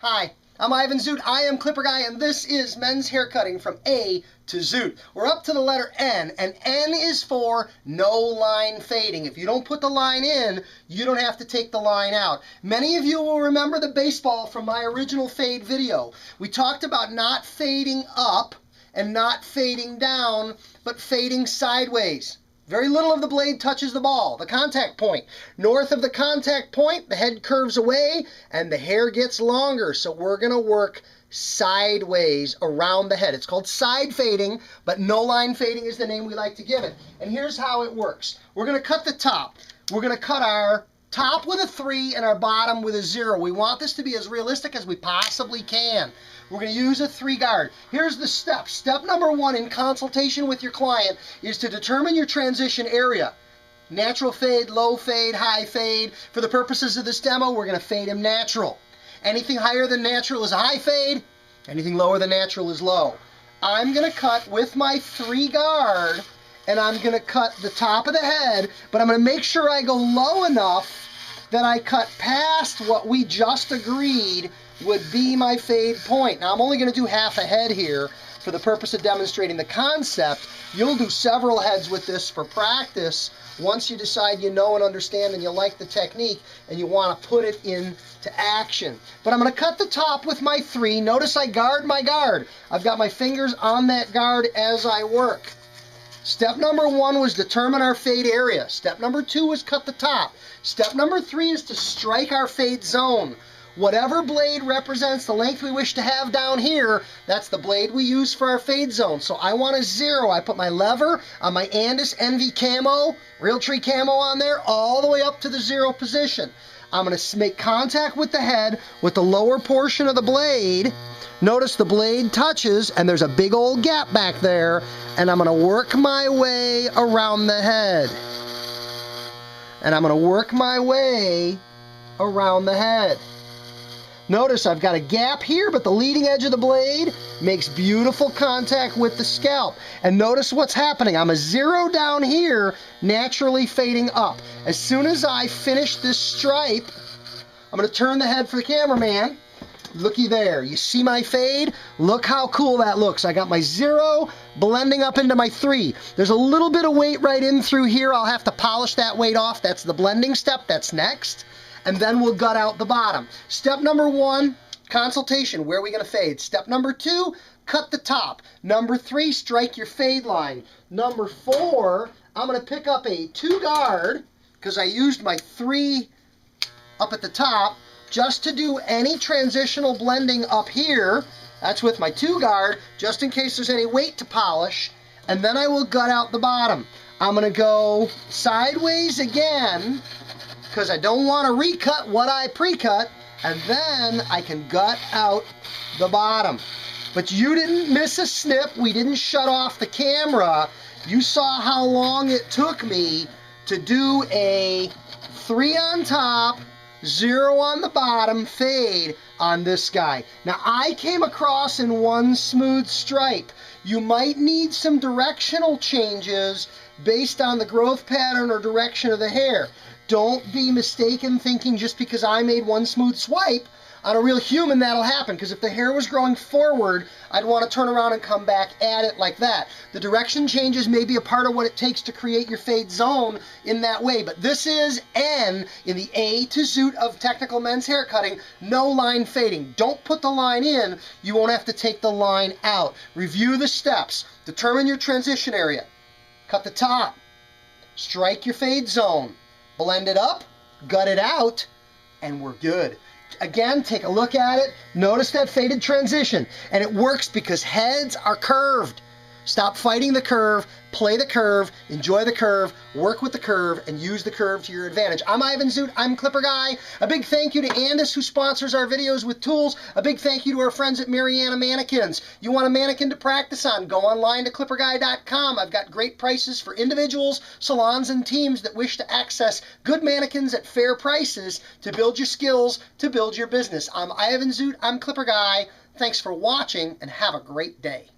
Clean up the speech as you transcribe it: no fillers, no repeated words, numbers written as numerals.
Hi, I'm Ivan Zoot. I am Clipper Guy, and this is men's haircutting from A to Zoot. We're up to the letter N, and N is for no line fading. If you don't put the line in, you don't have to take the line out. Many of you will remember the baseball from my original fade video. We talked about not fading up and not fading down, but fading sideways. Very little of the blade touches the ball, the contact point. North of the contact point, the head curves away and the hair gets longer. So we're going to work sideways around the head. It's called side fading, but no line fading is the name we like to give it. And here's how it works. We're going to cut the top. We're going to cut our top with a 3 and our bottom with a 0. We want this to be as realistic as we possibly can. We're going to use a 3 guard. Here's the steps. Step number 1 in consultation with your client is to determine your transition area. Natural fade, low fade, high fade. For the purposes of this demo, we're going to fade him natural. Anything higher than natural is a high fade. Anything lower than natural is low. I'm going to cut with my 3 guard, and I'm going to cut the top of the head, but I'm going to make sure I go low enough that I cut past what we just agreed would be my fade point. Now I'm only going to do half a head here for the purpose of demonstrating the concept. You'll do several heads with this for practice once you decide you know and understand and you like the technique and you want to put it into action. But I'm going to cut the top with my 3. Notice I guard my guard. I've got my fingers on that guard as I work. Step number 1 was determine our fade area. Step number 2 was cut the top. Step number 3 is to strike our fade zone. Whatever blade represents the length we wish to have down here, that's the blade we use for our fade zone. So I want a 0. I put my lever on my Andis NV camo, Realtree camo on there, all the way up to the 0 position. I'm going to make contact with the head with the lower portion of the blade. Notice the blade touches and there's a big old gap back there, and I'm going to work my way around the head. And I'm going to work my way around the head. Notice I've got a gap here, but the leading edge of the blade makes beautiful contact with the scalp. And notice what's happening. I'm a 0 down here, naturally fading up. As soon as I finish this stripe, I'm going to turn the head for the cameraman. Looky there. You see my fade? Look how cool that looks. I got my 0 blending up into my 3. There's a little bit of weight right in through here. I'll have to polish that weight off. That's the blending step. That's next. And then we'll gut out the bottom. Step number 1, consultation. Where are we going to fade? Step number 2, cut the top. Number 3, strike your fade line. Number 4, I'm going to pick up a 2 guard, because I used my 3 up at the top, just to do any transitional blending up here. That's with my 2 guard, just in case there's any weight to polish. And then I will gut out the bottom. I'm going to go sideways again, because I don't want to recut what I pre-cut, and then I can gut out the bottom. But you didn't miss a snip. We didn't shut off the camera. You saw how long it took me to do a 3 on top, 0 on the bottom fade on this guy. Now I came across in one smooth stripe. You might need some directional changes based on the growth pattern or direction of the hair. Don't be mistaken thinking just because I made one smooth swipe on a real human that'll happen, because if the hair was growing forward, I'd want to turn around and come back at it like that. The direction changes may be a part of what it takes to create your fade zone in that way, but this is N in the A to Zoot of technical men's hair cutting, no line fading. Don't put the line in, you won't have to take the line out. Review the steps, determine your transition area, cut the top, strike your fade zone, blend it up, gut it out, and we're good. Again, take a look at it. Notice that faded transition. And it works because heads are curved. Stop fighting the curve, play the curve, enjoy the curve, work with the curve, and use the curve to your advantage. I'm Ivan Zoot, I'm Clipper Guy. A big thank you to Andis, who sponsors our videos with tools. A big thank you to our friends at Mariana Mannequins. You want a mannequin to practice on? Go online to clipperguy.com. I've got great prices for individuals, salons, and teams that wish to access good mannequins at fair prices to build your skills, to build your business. I'm Ivan Zoot, I'm Clipper Guy. Thanks for watching, and have a great day.